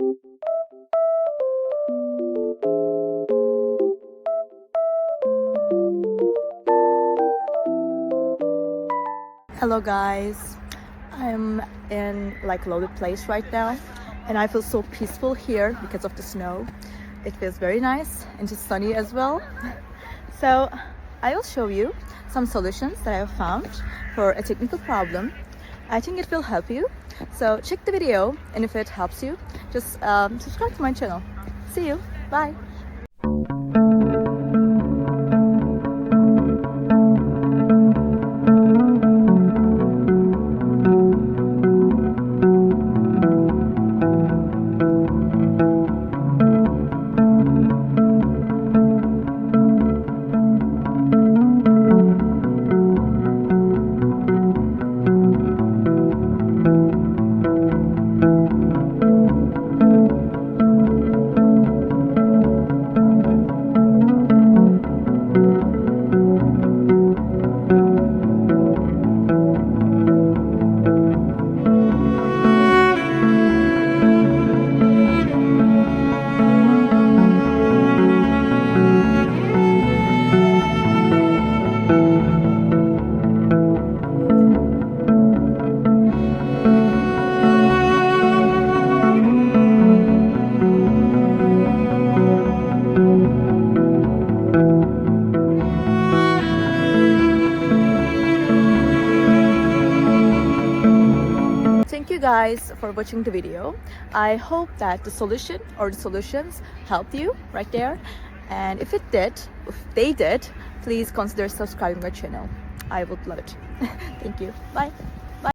Hello guys, I'm in like loaded place right now and I feel so peaceful here because of the snow. It feels very nice and just sunny as well. So I will show you some solutions that I have found for a technical problem. I think it will help you. So check the video, and if it helps you, just subscribe to my channel. See you. Bye. Thank you guys for watching the video. I hope that the solution or the solutions helped you right there. And if they did, please consider subscribing my channel. I would love it. Thank you. Bye.